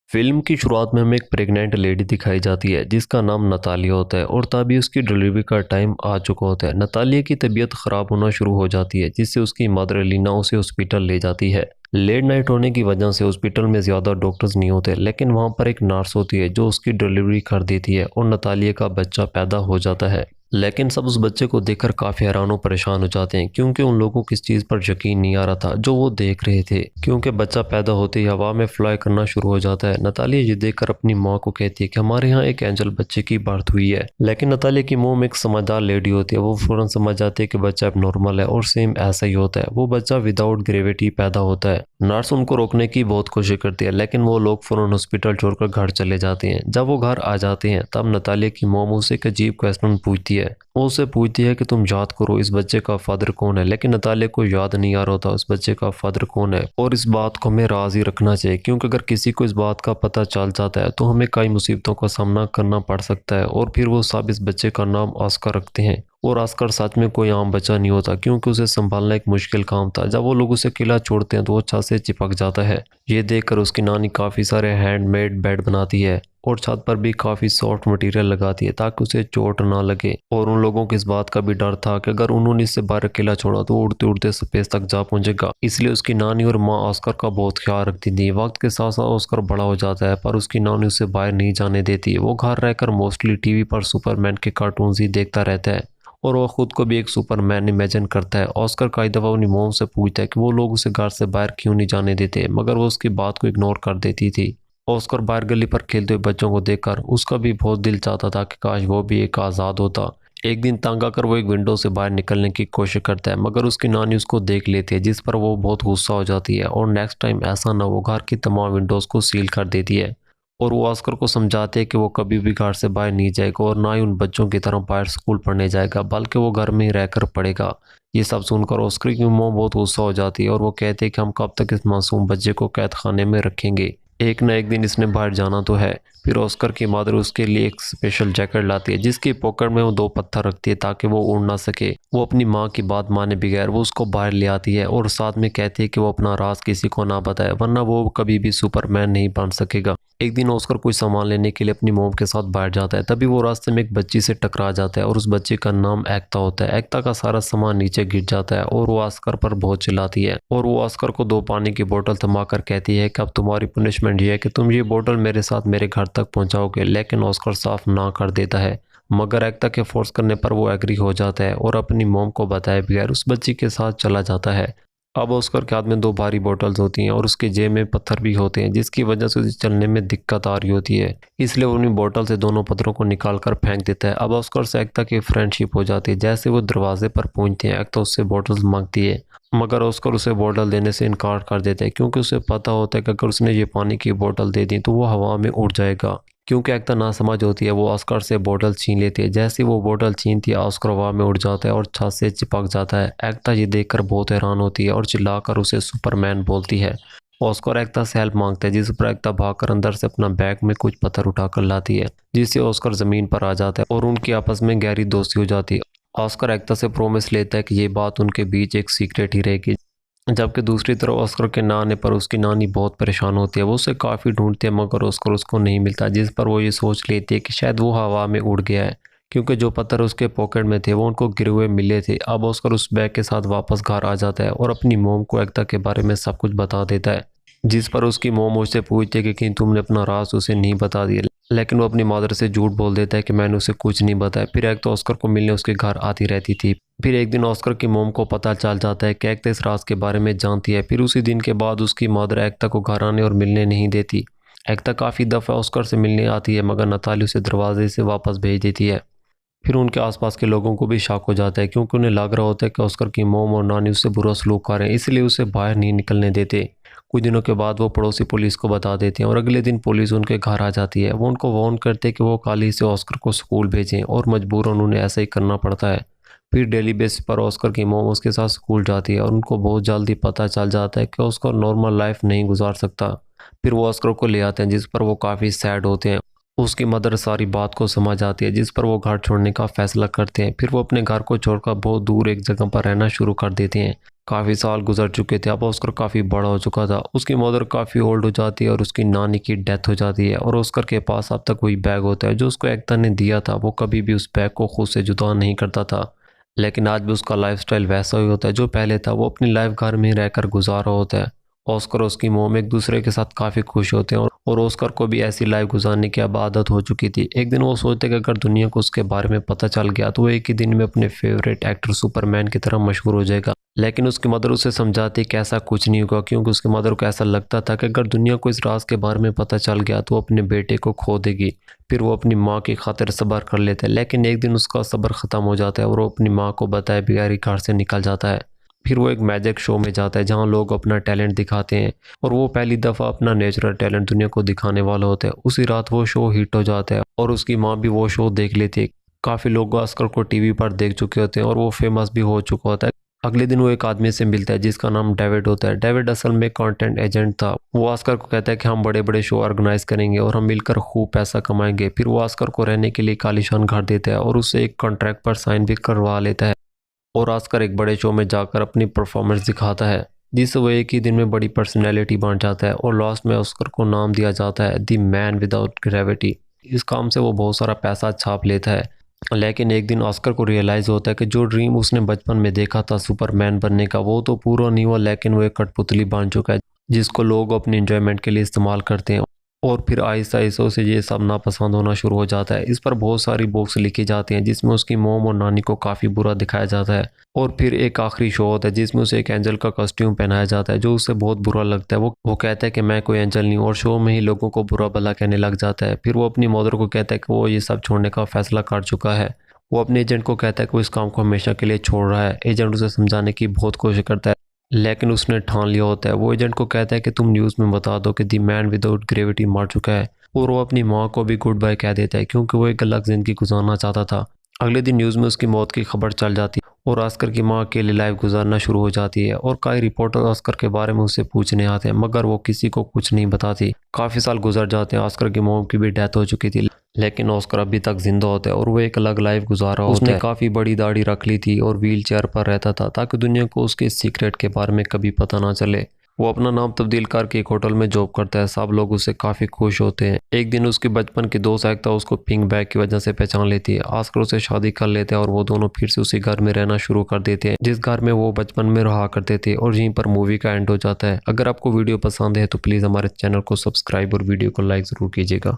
Film की शुरुआत में हमें एक प्रेग्नेंट लेडी दिखाई जाती है जिसका नाम नतालिया होता है और तभी उसकी डिलीवरी का टाइम आ चुका होता है। नतालिया की तबीयत खराब होना शुरू हो जाती है जिससे उसकी मदर लीना उसे हॉस्पिटल ले जाती है। लेट नाइट होने की वजह से हॉस्पिटल में ज़्यादा डॉक्टर्स नहीं होते, लेकिन वहाँ पर एक नर्स होती है जो उसकी डिलीवरी कर देती है और नतालिया का बच्चा पैदा हो जाता है। लेकिन सब उस बच्चे को देखकर काफ़ी हैरान और परेशान हो जाते हैं क्योंकि उन लोगों को इस चीज़ पर यकीन नहीं आ रहा था जो वो देख रहे थे, क्योंकि बच्चा पैदा होते ही हवा में फ्लाई करना शुरू हो जाता है। नतालिया ये देखकर अपनी माँ को कहती है कि हमारे यहाँ एक एंजल बच्चे की बर्थ हुई है। लेकिन नतालिया की मोम एक समझदार लेडी होती है, वो फौरन समझ जाती है कि बच्चा अब नॉर्मल है और सेम ऐसा ही होता है। वो बच्चा विदाउट ग्रेविटी पैदा होता है। नर्स उनको रोकने की बहुत कोशिश करती है लेकिन वो लोग फौरन हॉस्पिटल छोड़कर घर चले जाते हैं। जब वो घर आ जाते हैं तब नतालिया की मोम उसे एक अजीब क्वेश्चन पूछती है। वो उससे पूछती है कि तुम याद करो इस बच्चे का फादर कौन है, लेकिन नतालिया को याद नहीं आ रहा होता उस बच्चे का फादर कौन है। और इस बात को हमें राज ही रखना चाहिए क्योंकि अगर किसी को इस बात का पता चल जाता है तो हमें कई मुसीबतों का सामना करना पड़ सकता है। और फिर वो सब इस बच्चे का नाम ऑस्कर रखते हैं। और ऑस्कर सच में कोई आम बच्चा नहीं होता क्योंकि उसे संभालना एक मुश्किल काम था। जब वो लोग उसे अकेला छोड़ते हैं तो वो छत से चिपक जाता है। ये देखकर उसकी नानी काफ़ी सारे हैंडमेड बेड बनाती है और छत पर भी काफ़ी सॉफ्ट मटेरियल लगाती है ताकि उसे चोट ना लगे। और उन लोगों को इस बात का भी डर था कि अगर उन्होंने इसे बाहर अकेला छोड़ा तो उड़ते उड़ते स्पेस तक जा पहुंचेगा, इसलिए उसकी नानी और माँ ऑस्कर का बहुत ख्याल रखती थी। वक्त के साथ साथ ऑस्कर बड़ा हो जाता है पर उसकी नानी उसे बाहर नहीं जाने देती। वो घर रहकर मोस्टली टीवी पर सुपरमैन के कार्टून्स ही देखता रहता है और वो खुद को भी एक सुपरमैन इमेजिन करता है। ऑस्कर कई दफ़ा अपनी मोम से पूछता है कि वो लोग उसे घर से बाहर क्यों नहीं जाने देते, मगर वो उसकी बात को इग्नोर कर देती थी। ऑस्कर बाहर गली पर खेलते हुए बच्चों को देखकर उसका भी बहुत दिल चाहता था कि काश वो भी एक आज़ाद होता। एक दिन तंग आकर वो एक विंडो से बाहर निकलने की कोशिश करता है मगर उसकी नानी उसको देख लेती है जिस पर वो बहुत गुस्सा हो जाती है और नेक्स्ट टाइम ऐसा ना वो घर की तमाम विंडोज़ को सील कर देती है। और वो ऑस्कर को समझाते हैं कि वो कभी भी घर से बाहर नहीं जाएगा और ना ही उन बच्चों की तरह बाहर स्कूल पढ़ने जाएगा, बल्कि वो घर में ही रहकर पढ़ेगा। ये सब सुनकर ऑस्कर की माँ बहुत गुस्सा हो जाती है और वो कहते हैं कि हम कब तक इस मासूम बच्चे को कैद खाने में रखेंगे, एक ना एक दिन इसने बाहर जाना तो है। फिर ऑस्कर की मदर उसके लिए एक स्पेशल जैकेट लाती है जिसकी पॉकेट में वो दो पत्थर रखती है ताकि वो उड़ ना सके। वो अपनी माँ की बात माने बगैर वो उसको बाहर ले आती है और साथ में कहती है कि वो अपना राज किसी को ना बताए वरना वो कभी भी सुपरमैन नहीं बन सकेगा। एक दिन ऑस्कर कुछ सामान लेने के लिए अपनी मोम के साथ बाहर जाता है, तभी वो रास्ते में एक बच्ची से टकरा जाता है और उस बच्चे का नाम एकता होता है। एकता का सारा सामान नीचे गिर जाता है और वो ऑस्कर पर बहुत चिल्लाती है और वो ऑस्कर को दो पानी की बोतल थमा कर कहती है कि अब तुम्हारी पनिशमेंट ये है कि तुम ये बोतल मेरे साथ मेरे घर तक पहुंचाओगे। लेकिन ऑस्कर साफ ना कर देता है, मगर एकता के फोर्स करने पर वो एग्री हो जाता है और अपनी मोम को बताए बगैर उस बच्ची के साथ चला जाता है। अब ऑस्कर के हाथ में दो भारी बोतल्स होती हैं और उसके जेब में पत्थर भी होते हैं जिसकी वजह से उसे चलने में दिक्कत आ रही होती है, इसलिए वो अपनी बोतल से दोनों पत्थरों को निकाल कर फेंक देता है। अब ऑस्कर से एकता की फ्रेंडशिप हो जाती है। जैसे वो दरवाजे पर पहुंचते हैं एकता उससे बोतल्स मांगती है मगर ऑस्कर उसे बोतल देने से इनकार कर देता है क्योंकि उसे पता होता है कि अगर उसने ये पानी की बोतल दे दी तो वो हवा में उड़ जाएगा। क्योंकि एकता ना समझ होती है वो ऑस्कर से बोतल छीन लेती है। जैसे वो बोतल छीनती है ऑस्कर हवा में उड़ जाता है और छत से चिपक जाता है। एकता ये देखकर बहुत हैरान होती है और चिल्लाकर उसे सुपरमैन बोलती है। ऑस्कर एकता से हेल्प मांगता है जिस पर एकता भागकर अंदर से अपना बैग में कुछ पत्थर उठाकर लाती है जिससे ऑस्कर जमीन पर आ जाता है और उनकी आपस में गहरी दोस्ती हो जाती है। ऑस्कर एकता से प्रॉमिस लेता है कि ये बात उनके बीच एक सीक्रेट ही रहेगी। जबकि दूसरी तरफ ऑस्कर के ना आने पर उसकी नानी बहुत परेशान होती है। वो उसे काफ़ी ढूंढती है मगर ऑस्कर उसको नहीं मिलता, जिस पर वो ये सोच लेती है कि शायद वो हवा में उड़ गया है क्योंकि जो पत्थर उसके पॉकेट में थे वो उनको गिरे हुए मिले थे। अब ऑस्कर उस बैग के साथ वापस घर आ जाता है और अपनी मोम को एकता के बारे में सब कुछ बता देता है, जिस पर उसकी मोम उससे पूछती है कि कहीं तुमने अपना राज उसे नहीं बता दिया, लेकिन वो अपनी मदर से झूठ बोल देता है कि मैंने उसे कुछ नहीं बताया। फिर एक तो ऑस्कर को मिलने उसके घर आती रहती थी। फिर एक दिन ऑस्कर की मोम को पता चल जाता है कि एकता इस राज के बारे में जानती है। फिर उसी दिन के बाद उसकी मदर एकता को घर आने और मिलने नहीं देती। एकता काफ़ी दफ़ा ऑस्कर से मिलने आती है मगर नताली उसे दरवाजे से वापस भेज देती है। फिर उनके आसपास के लोगों को भी शक हो जाता है क्योंकि उन्हें लग रहा होता है कि ऑस्कर की मोम और नानी उससे बुरा सलूक कर रहे हैं, इसलिए उसे बाहर नहीं निकलने देते। कुछ दिनों के बाद वो पड़ोसी पुलिस को बता देते हैं और अगले दिन पुलिस उनके घर आ जाती है। वो उनको वार्न करते हैं कि वो कल ही से ऑस्कर को स्कूल भेजें और मजबूरन उन्हें ऐसा ही करना पड़ता है। फिर डेली बेसिस पर ऑस्कर की मोम उसके साथ स्कूल जाती है और उनको बहुत जल्दी पता चल जाता है कि ऑस्कर नॉर्मल लाइफ नहीं गुजार सकता। फिर वो ऑस्कर को ले आते हैं जिस पर वो काफ़ी सैड होते हैं। उसकी मदर सारी बात को समझ आती है जिस पर वो घर छोड़ने का फैसला करते हैं। फिर वो अपने घर को छोड़कर बहुत दूर एक जगह पर रहना शुरू कर देते हैं काफ़ी साल गुजर चुके थे। अब ऑस्कर काफ़ी बड़ा हो चुका था। उसकी मदर काफ़ी ओल्ड हो जाती है और उसकी नानी की डेथ हो जाती है और ऑस्कर के पास अब तक वही बैग होता है जो उसको एक्टर ने दिया था। वो कभी भी उस बैग को खुद से जुदा नहीं करता था। लेकिन आज भी उसका लाइफस्टाइल वैसा ही होता है जो पहले था। वो अपनी लाइफ घर में ही रहकर गुजार रहा होता है। ऑस्कर और उसकी मोम एक दूसरे के साथ काफ़ी खुश होते हैं और ऑस्कर को भी ऐसी लाइफ गुजारने की अब आदत हो चुकी थी। एक दिन वो सोचते कि अगर दुनिया को उसके बारे में पता चल गया तो वो एक ही दिन में अपने फेवरेट एक्टर सुपरमैन की तरह मशहूर हो जाएगा। लेकिन उसकी मदर उसे समझाती कि ऐसा कुछ नहीं होगा, क्योंकि उसकी मदर को ऐसा लगता था कि अगर दुनिया को इस राज के बारे में पता चल गया तो वो अपने बेटे को खो देगी। फिर वो अपनी माँ की खातिर सब्र कर लेता है, लेकिन एक दिन उसका सब्र ख़त्म हो जाता है और वो अपनी माँ को बताए बगैर ही घर से निकल जाता है। फिर वो एक मैजिक शो में जाता है जहाँ लोग अपना टैलेंट दिखाते हैं और वो पहली दफ़ा अपना नेचुरल टैलेंट दुनिया को दिखाने वाला होता है। उसी रात वो शो हिट हो जाता है और उसकी माँ भी वो शो देख लेती है। काफ़ी लोग ऑस्कर को टीवी पर देख चुके होते हैं और वो फेमस भी हो चुका होता है। अगले दिन वो एक आदमी से मिलता है जिसका नाम डेविड होता है। डेविड असल में कंटेंट एजेंट था। वो ऑस्कर को कहता है कि हम बड़े बड़े शो ऑर्गेनाइज करेंगे और हम मिलकर खूब पैसा कमाएंगे। फिर वो ऑस्कर को रहने के लिए एक आलीशान घर देता है और उससे एक कॉन्ट्रैक्ट पर साइन भी करवा लेता है और ऑस्कर एक बड़े शो में जाकर अपनी परफॉर्मेंस दिखाता है जिससे वो एक ही दिन में बड़ी पर्सनैलिटी बन जाता है और लास्ट में ऑस्कर को नाम दिया जाता है द मैन विदाउट ग्रेविटी। इस काम से वो बहुत सारा पैसा छाप लेता है। लेकिन एक दिन ऑस्कर को रियलाइज़ होता है कि जो ड्रीम उसने बचपन में देखा था सुपरमैन बनने का वो तो पूरा नहीं हुआ, लेकिन वो एक कठपुतली बन चुका है जिसको लोग अपनी इंजॉयमेंट के लिए इस्तेमाल करते हैं। और फिर आहिस्ता आहिस्ता उसे ये सब नापसंद होना शुरू हो जाता है। इस पर बहुत सारी बुक्स लिखी जाती हैं जिसमें उसकी मोम और नानी को काफ़ी बुरा दिखाया जाता है। और फिर एक आखिरी शो होता है जिसमें उसे एक एंजल का कॉस्ट्यूम पहनाया जाता है जो उसे बहुत बुरा लगता है। वो कहता है कि मैं कोई एंजल नहीं हूँ और शो में ही लोगों को बुरा भला कहने लग जाता है। फिर वो अपनी मदर को कहता है कि वो ये सब छोड़ने का फैसला कर चुका है। वो अपने एजेंट को कहता है कि वो इस काम को हमेशा के लिए छोड़ रहा है। एजेंट उसे समझाने की बहुत कोशिश करता है लेकिन उसने ठान लिया होता है। वो एजेंट को कहता है कि तुम न्यूज़ में बता दो कि द मैन विदाउट ग्रेविटी मर चुका है और वो अपनी माँ को भी गुड बाय कह देता है क्योंकि वो एक अलग ज़िंदगी गुजारना चाहता था। अगले दिन न्यूज़ में उसकी मौत की खबर चल जाती है और ऑस्कर की माँ अकेली लाइफ गुजारना शुरू हो जाती है और कई रिपोर्टर ऑस्कर के बारे में उससे पूछने आते हैं मगर वो किसी को कुछ नहीं बताती। काफ़ी साल गुजर जाते हैं। ऑस्कर की मॉम की भी डेथ हो चुकी थी लेकिन ऑस्कर अभी तक जिंदा होता है और वो एक अलग लाइफ गुजार रहा होता है। उसने काफ़ी बड़ी दाढ़ी रख ली थी और व्हील चेयर पर रहता था ताकि दुनिया को उसके सीक्रेट के बारे में कभी पता ना चले। वो अपना नाम तब्दील करके एक होटल में जॉब करता है। सब लोग उससे काफ़ी खुश होते हैं। एक दिन उसकी बचपन की दोस्त एकता उसको पिंक बैग की वजह से पहचान लेती है। ऑस्कर उसे शादी कर लेते हैं और वो दोनों फिर से उसी घर में रहना शुरू कर देते हैं जिस घर में वो बचपन में रहा करते थे और यहीं पर मूवी का एंड हो जाता है। अगर आपको वीडियो पसंद है तो प्लीज़ हमारे चैनल को सब्सक्राइब और वीडियो को लाइक ज़रूर कीजिएगा।